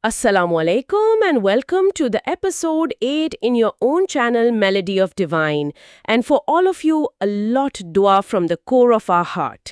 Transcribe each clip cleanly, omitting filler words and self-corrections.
Assalamu alaikum and welcome to the episode 8 in your own channel Melody of Divine. And for all of you, a lot dua from the core of our heart.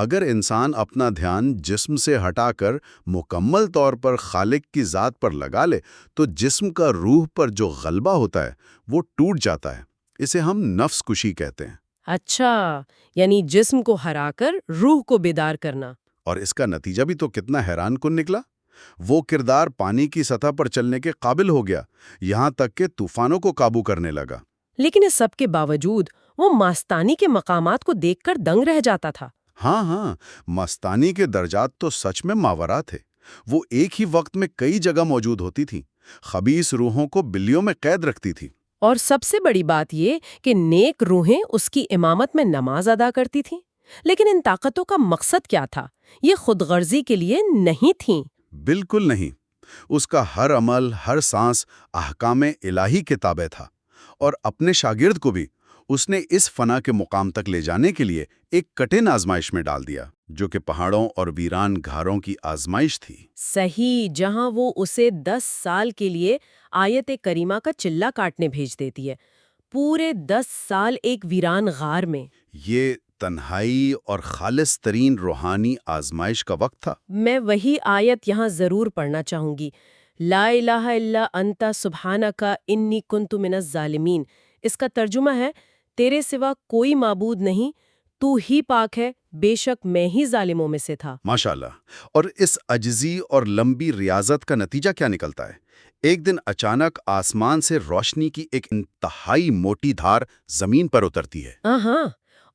اگر انسان اپنا دھیان جسم سے ہٹا کر مکمل طور پر خالق کی ذات پر لگا لے تو جسم کا روح پر جو غلبہ ہوتا ہے وہ ٹوٹ جاتا ہے۔ اسے ہم نفس کشی کہتے ہیں۔ اچھا، یعنی جسم کو ہرا کر روح کو بیدار کرنا۔ اور اس کا نتیجہ بھی تو کتنا حیران کن نکلا۔ وہ کردار پانی کی سطح پر چلنے کے قابل ہو گیا، یہاں تک کہ طوفانوں کو قابو کرنے لگا۔ لیکن اس سب کے باوجود وہ ماستانی کے مقامات کو دیکھ کر دنگ رہ جاتا تھا۔ ہاں، مستانی کے درجات تو سچ میں ماورا تھے۔ وہ ایک ہی وقت میں کئی جگہ موجود ہوتی تھیں، خبیث روحوں کو بلیوں میں قید رکھتی تھی۔ اور سب سے بڑی بات یہ کہ نیک روحیں اس کی امامت میں نماز ادا کرتی تھیں۔ لیکن ان طاقتوں کا مقصد کیا تھا؟ یہ خود غرضی کے لیے نہیں تھیں۔ بالکل نہیں۔ اس کا ہر عمل، ہر سانس احکام الہی کے تابع تھا، اور اپنے شاگرد کو بھی اس نے اس فنا کے مقام تک لے جانے کے لیے ایک کٹھن آزمائش میں ڈال دیا، جو کہ پہاڑوں اور ویران گھاروں کی آزمائش تھی۔ صحیح، جہاں وہ اسے 10 سال کے لیے آیت کریمہ کا چلہ کاٹنے بھیج دیتی ہے۔ پورے 10 سال ایک ویران غار میں۔ یہ تنہائی اور خالص ترین روحانی آزمائش کا وقت تھا۔ میں وہی آیت یہاں ضرور پڑھنا چاہوں گی۔ لا الہ الا انت سبحانک انی کنت من الظالمین۔ اس کا ترجمہ ہے، تیرے سوا کوئی معبود نہیں، تو ہی پاک ہے، بے شک میں ہی ظالموں میں سے تھا۔ ماشاءاللہ۔ اور اس عجزی اور لمبی ریاضت کا نتیجہ کیا نکلتا ہے؟ ایک دن اچانک آسمان سے روشنی کی ایک انتہائی موٹی دھار زمین پر اترتی ہے۔ ہاں،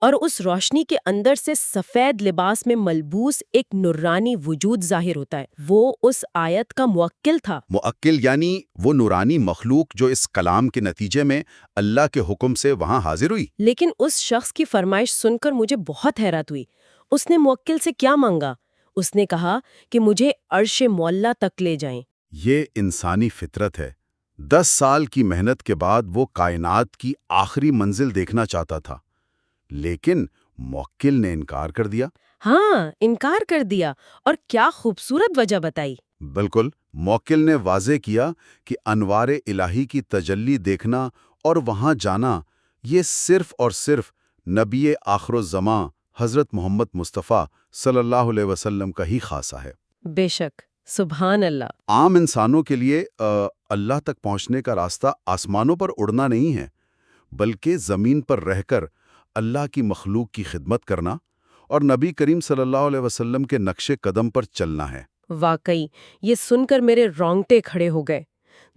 اور اس روشنی کے اندر سے سفید لباس میں ملبوس ایک نورانی وجود ظاہر ہوتا ہے۔ وہ اس آیت کا موکل تھا۔ مؤکل یعنی وہ نورانی مخلوق جو اس کلام کے نتیجے میں اللہ کے حکم سے وہاں حاضر ہوئی۔ لیکن اس شخص کی فرمائش سن کر مجھے بہت حیرت ہوئی۔ اس نے موکل سے کیا مانگا؟ اس نے کہا کہ مجھے عرش معلیٰ تک لے جائیں۔ یہ انسانی فطرت ہے۔ 10 سال کی محنت کے بعد وہ کائنات کی آخری منزل دیکھنا چاہتا تھا، لیکن موکل نے انکار کر دیا۔ ہاں، انکار کر دیا، اور کیا خوبصورت وجہ بتائی۔ بالکل، موکل نے واضح کیا کہ انوار الہی کی تجلی دیکھنا اور وہاں جانا یہ صرف اور صرف نبی آخر الزماں حضرت محمد مصطفیٰ صلی اللہ علیہ وسلم کا ہی خاصہ ہے۔ بے شک، سبحان اللہ۔ عام انسانوں کے لیے اللہ تک پہنچنے کا راستہ آسمانوں پر اڑنا نہیں ہے، بلکہ زمین پر رہ کر اللہ کی مخلوق کی خدمت کرنا اور نبی کریم صلی اللہ علیہ وسلم کے نقش قدم پر چلنا ہے۔ واقعی، یہ سن کر میرے رونگٹے کھڑے ہو گئے۔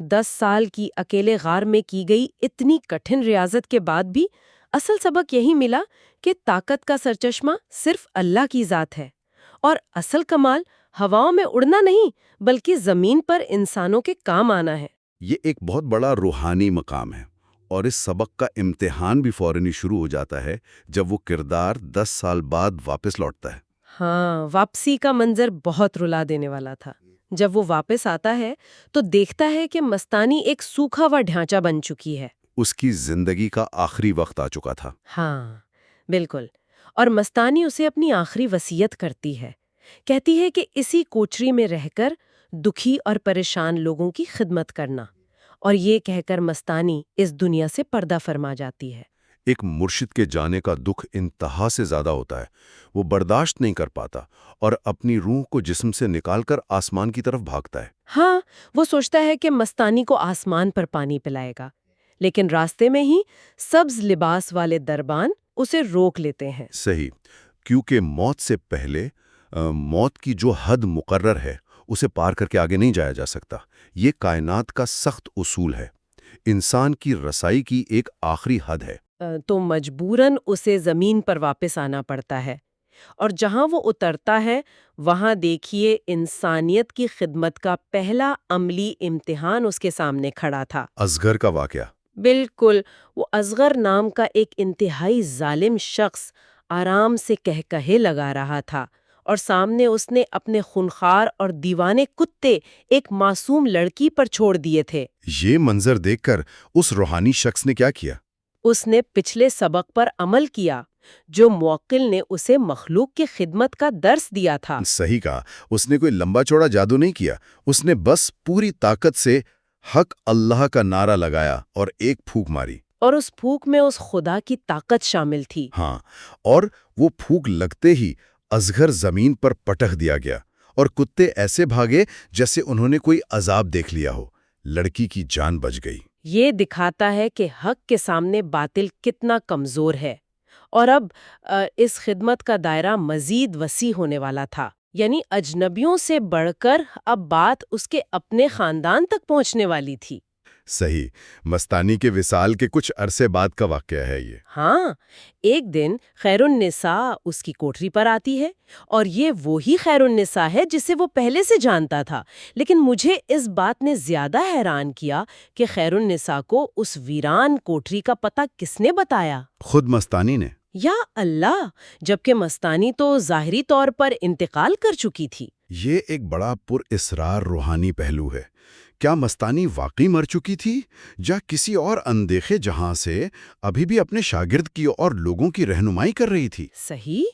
10 سال کی اکیلے غار میں کی گئی اتنی کٹھن ریاضت کے بعد بھی اصل سبق یہی ملا کہ طاقت کا سرچشمہ صرف اللہ کی ذات ہے، اور اصل کمال ہواؤں میں اڑنا نہیں بلکہ زمین پر انسانوں کے کام آنا ہے۔ یہ ایک بہت بڑا روحانی مقام ہے، اور اس سبق کا امتحان بھی فوراً شروع ہو جاتا ہے جب وہ کردار 10 سال بعد واپس لوٹتا ہے۔ ہاں، واپسی کا منظر بہت رلا دینے والا تھا۔ جب وہ واپس آتا ہے تو دیکھتا ہے کہ مستانی ایک سوکھا ہوا ڈھانچہ بن چکی ہے۔ اس کی زندگی کا آخری وقت آ چکا تھا۔ ہاں، بالکل۔ اور مستانی اسے اپنی آخری وصیت کرتی ہے۔ کہتی ہے کہ اسی کوچری میں رہ کر دکھی اور پریشان لوگوں کی خدمت کرنا، اور یہ کہہ کر مستانی اس دنیا سے پردہ فرما جاتی ہے۔ ایک مرشد کے جانے کا دکھ انتہا سے زیادہ ہوتا ہے۔ وہ برداشت نہیں کر پاتا اور اپنی روح کو جسم سے نکال کر آسمان کی طرف بھاگتا ہے۔ ہاں، وہ سوچتا ہے کہ مستانی کو آسمان پر پانی پلائے گا، لیکن راستے میں ہی سبز لباس والے دربان اسے روک لیتے ہیں۔ صحیح، کیونکہ موت سے پہلے موت کی جو حد مقرر ہے اسے پار کر کے آگے نہیں جایا جا سکتا۔ یہ کائنات کا سخت اصول ہے۔ انسان کی رسائی کی ایک آخری حد ہے۔ تو مجبوراً اسے زمین پر واپس آنا پڑتا ہے، اور جہاں وہ اترتا ہے وہاں دیکھیے انسانیت کی خدمت کا پہلا عملی امتحان اس کے سامنے کھڑا تھا۔ اصغر کا واقعہ۔ بالکل، وہ اصغر نام کا ایک انتہائی ظالم شخص آرام سے کہے لگا رہا تھا، اور سامنے اس نے اپنے خونخوار اور دیوانے کتے ایک معصوم لڑکی پر چھوڑ دیے تھے۔ یہ منظر دیکھ کر اس روحانی شخص نے کیا کیا؟ اس نے پچھلے سبق پر عمل کیا جو موکل نے اسے مخلوق کی خدمت کا درس دیا تھا۔ صحیح کہا، اس نے کوئی لمبا چوڑا جادو نہیں کیا، اس نے بس پوری طاقت سے حق اللہ کا نعرہ لگایا اور ایک پھونک ماری۔ اور اس پھونک میں اس خدا کی طاقت شامل تھی۔ ہاں، اور وہ پھونک لگتے ہی ازغر زمین پر پٹخ دیا گیا اور کتے ایسے بھاگے جیسے انہوں نے کوئی عذاب دیکھ لیا ہو۔ لڑکی کی جان بچ گئی۔ یہ دکھاتا ہے کہ حق کے سامنے باطل کتنا کمزور ہے، اور اب اس خدمت کا دائرہ مزید وسیع ہونے والا تھا، یعنی اجنبیوں سے بڑھ کر اب بات اس کے اپنے خاندان تک پہنچنے والی تھی۔ صحیح، مستانی کے وصال کے کچھ عرصے بعد کا واقعہ ہے یہ۔ ہاں، ایک دن خیر النساء اس کی کوٹری پر آتی ہے، اور یہ وہی خیر النساء ہے جسے وہ پہلے سے جانتا تھا، لیکن مجھے اس بات نے زیادہ حیران کیا کہ خیر النساء کو اس ویران کوٹری کا پتہ کس نے بتایا؟ خود مستانی نے۔ یا اللہ، جبکہ مستانی تو ظاہری طور پر انتقال کر چکی تھی۔ یہ ایک بڑا پر اسرار روحانی پہلو ہے۔ کیا مستانی واقعی مر چکی تھی، یا کسی اور اندیکھے جہاں سے ابھی بھی اپنے شاگرد کی اور لوگوں کی رہنمائی کر رہی تھی؟ صحیح،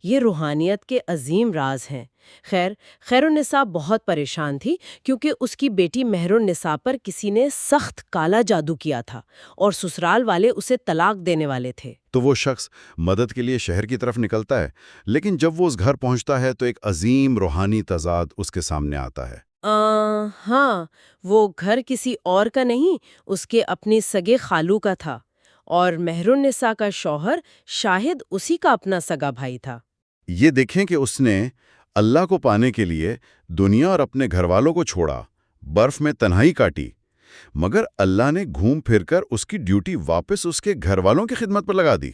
یہ روحانیت کے عظیم راز ہیں۔ خیر النساء بہت پریشان تھی کیونکہ اس کی بیٹی مہر النساء پر کسی نے سخت کالا جادو کیا تھا اور سسرال والے اسے طلاق دینے والے تھے۔ تو وہ شخص مدد کے لیے شہر کی طرف نکلتا ہے، لیکن جب وہ اس گھر پہنچتا ہے تو ایک عظیم روحانی تضاد اس کے سامنے آتا ہے۔ ہاں، وہ گھر کسی اور کا نہیں، اس کے اپنے سگے خالو کا تھا، اور مہر النساء کا شوہر شاہد اسی کا اپنا سگا بھائی تھا۔ یہ دیکھیں کہ اس نے اللہ کو پانے کے لیے دنیا اور اپنے گھر والوں کو چھوڑا، برف میں تنہائی کاٹی، مگر اللہ نے گھوم پھر کر اس کی ڈیوٹی واپس اس کے گھر والوں کی خدمت پر لگا دی۔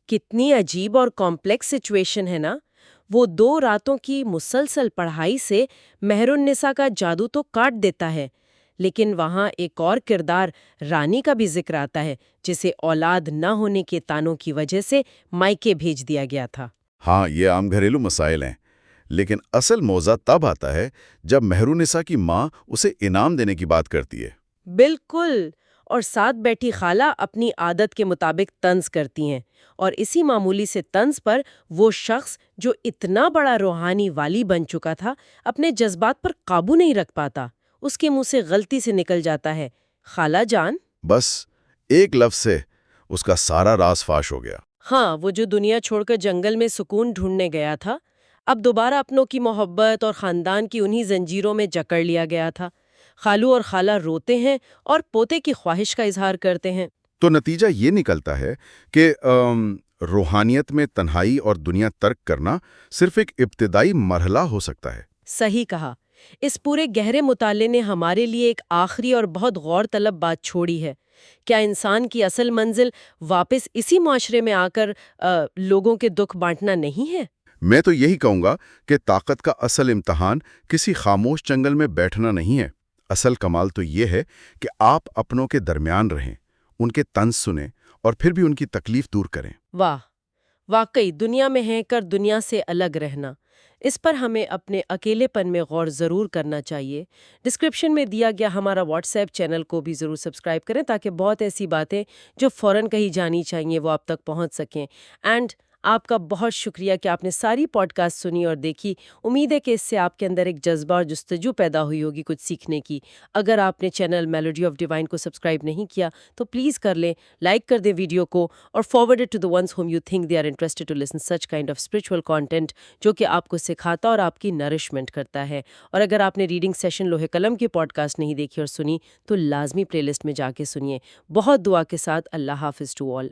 کتنی عجیب اور کمپلیکس سچویشن ہے نا۔ وہ 2 راتوں کی مسلسل پڑھائی سے مہر النساء کا جادو تو کاٹ دیتا ہے، لیکن وہاں ایک اور کردار رانی کا بھی ذکر آتا ہے، جسے اولاد نہ ہونے کے تانوں کی وجہ سے مائکے بھیج دیا گیا تھا۔ ہاں، یہ عام گھریلو مسائل ہیں، لیکن اصل موضوع تب آتا ہے جب مہر النساء کی ماں اسے انعام دینے کی بات کرتی ہے۔ بالکل، اور ساتھ بیٹھی خالہ اپنی عادت کے مطابق طنز کرتی ہیں، اور اسی معمولی سے طنز پر وہ شخص جو اتنا بڑا روحانی والی بن چکا تھا اپنے جذبات پر قابو نہیں رکھ پاتا۔ اس کے منہ سے غلطی سے نکل جاتا ہے، خالہ جان۔ بس ایک لفظ سے اس کا سارا راز فاش ہو گیا۔ ہاں، وہ جو دنیا چھوڑ کر جنگل میں سکون ڈھونڈنے گیا تھا، اب دوبارہ اپنوں کی محبت اور خاندان کی انہی زنجیروں میں جکڑ لیا گیا تھا۔ خالو اور خالہ روتے ہیں اور پوتے کی خواہش کا اظہار کرتے ہیں۔ تو نتیجہ یہ نکلتا ہے کہ روحانیت میں تنہائی اور دنیا ترک کرنا صرف ایک ابتدائی مرحلہ ہو سکتا ہے۔ صحیح کہا۔ اس پورے گہرے مطالعے نے ہمارے لیے ایک آخری اور بہت غور طلب بات چھوڑی ہے۔ کیا انسان کی اصل منزل واپس اسی معاشرے میں آ کر لوگوں کے دکھ بانٹنا نہیں ہے؟ میں تو یہی کہوں گا کہ طاقت کا اصل امتحان کسی خاموش جنگل میں بیٹھنا نہیں ہے۔ اصل کمال تو یہ ہے کہ آپ اپنوں کے درمیان رہیں، ان کے طنز سنیں اور پھر بھی ان کی تکلیف دور کریں۔ واہ، واقعی دنیا میں ہے کر دنیا سے الگ رہنا، اس پر ہمیں اپنے اکیلے پن میں غور ضرور کرنا چاہیے۔ ڈسکرپشن میں دیا گیا ہمارا واٹس ایپ چینل کو بھی ضرور سبسکرائب کریں تاکہ بہت ایسی باتیں جو فوراً کہیں جانی چاہیے وہ آپ تک پہنچ سکیں۔ اینڈ آپ کا بہت شکریہ کہ آپ نے ساری پوڈ کاسٹ سنی اور دیکھی۔ امید ہے کہ اس سے آپ کے اندر ایک جذبہ اور جستجو پیدا ہوئی ہوگی کچھ سیکھنے کی۔ اگر آپ نے چینل میلوڈی آف ڈیوائن کو سبسکرائب نہیں کیا تو پلیز کر لیں، لائک کر دیں ویڈیو کو اور forward it to the ones whom you think they are interested to listen such kind of spiritual content جو کہ آپ کو سکھاتا اور آپ کی نرشمنٹ کرتا ہے۔ اور اگر آپ نے ریڈنگ سیشن لوہے قلم کی پوڈ کاسٹ نہیں دیکھی اور سنی تو لازمی پلے لسٹ میں جا کے سنیے۔ بہت دعا کے ساتھ اللہ حافظ ٹو آل۔